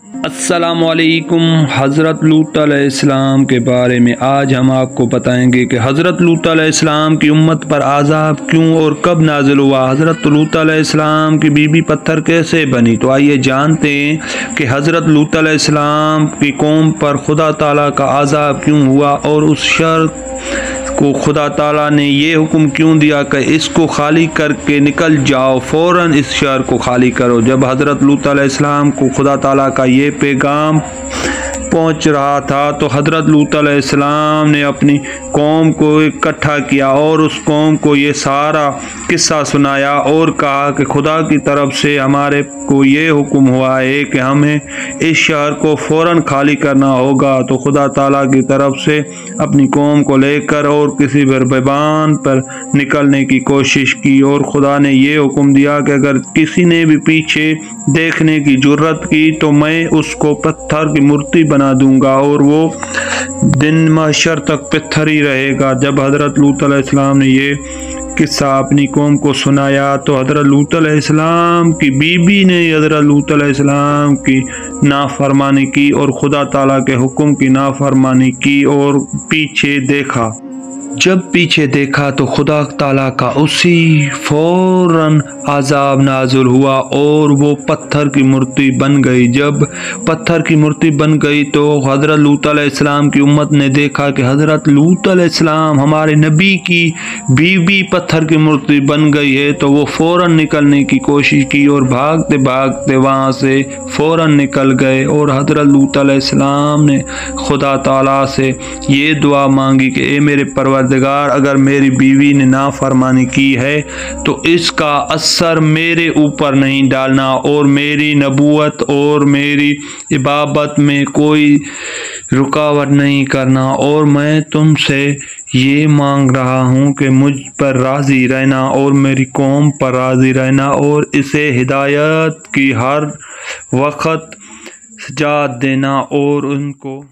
السلام علیکم۔ حضرت لوط علیہ السلام کے بارے میں آج ہم آپ کو بتائیں گے کہ حضرت لوط علیہ السلام کی امت پر عذاب کیوں اور کب نازل ہوا، حضرت لوط علیہ السلام کی بیوی پتھر کیسے بنی۔ تو آئیے جانتے ہیں کہ حضرت لوط علیہ السلام کی قوم پر خدا تعالیٰ کا عذاب کیوں ہوا اور اس شر کو خدا تعالیٰ نے یہ حکم کیوں دیا کہ اس کو خالی کر کے نکل جاؤ، فوراً اس شہر کو خالی کرو۔ جب حضرت لوط علیہ السلام کو خدا تعالیٰ کا یہ پیغام پہنچ رہا تھا تو حضرت لوط علیہ السلام نے اپنی قوم کو اکٹھا کیا اور اس قوم کو یہ سارا قصہ سنایا اور کہا کہ خدا کی طرف سے ہمارے کو یہ حکم ہوا ہے کہ ہمیں اس شہر کو فوراً خالی کرنا ہوگا۔ تو خدا تعالیٰ کی طرف سے اپنی قوم کو لے کر اور کسی بیابان پر نکلنے کی کوشش کی اور خدا نے یہ حکم دیا کہ اگر کسی نے بھی پیچھے دیکھنے کی جرت کی تو میں اس کو پتھر کی مورتی بنا دوں گا اور وہ دن محشر تک پتھر ہی رہے گا۔ جب حضرت لوط علیہ السلام نے یہ قصہ اپنی قوم کو سنایا تو حضرت لوط علیہ السلام کی بیوی نے حضرت لوط علیہ السلام کی نافرمانی کی اور خدا تعالیٰ کے حکم کی نافرمانی کی اور پیچھے دیکھا۔ جب پیچھے دیکھا تو خدا تعالیٰ کا اسی فوراً عذاب نازل ہوا اور وہ پتھر کی مورتی بن گئی۔ جب پتھر کی مورتی بن گئی تو حضرت لوط علیہ السلام کی امت نے دیکھا کہ حضرت لوط علیہ السلام ہمارے نبی کی بیوی پتھر کی مورتی بن گئی ہے، تو وہ فوراً نکلنے کی کوشش کی اور بھاگتے بھاگتے وہاں سے فوراً نکل گئے اور حضرت لوط علیہ السلام نے خدا تعالیٰ سے یہ دعا مانگی کہ اے میرے پروردگار، اگر میری بیوی نے نافرمانی کی ہے تو اس کا اثر میرے اوپر نہیں ڈالنا اور میری نبوت اور میری عبادت میں کوئی رکاوٹ نہیں کرنا، اور میں تم سے یہ مانگ رہا ہوں کہ مجھ پر راضی رہنا اور میری قوم پر راضی رہنا اور اسے ہدایت کی ہر وقت سجاد دینا اور ان کو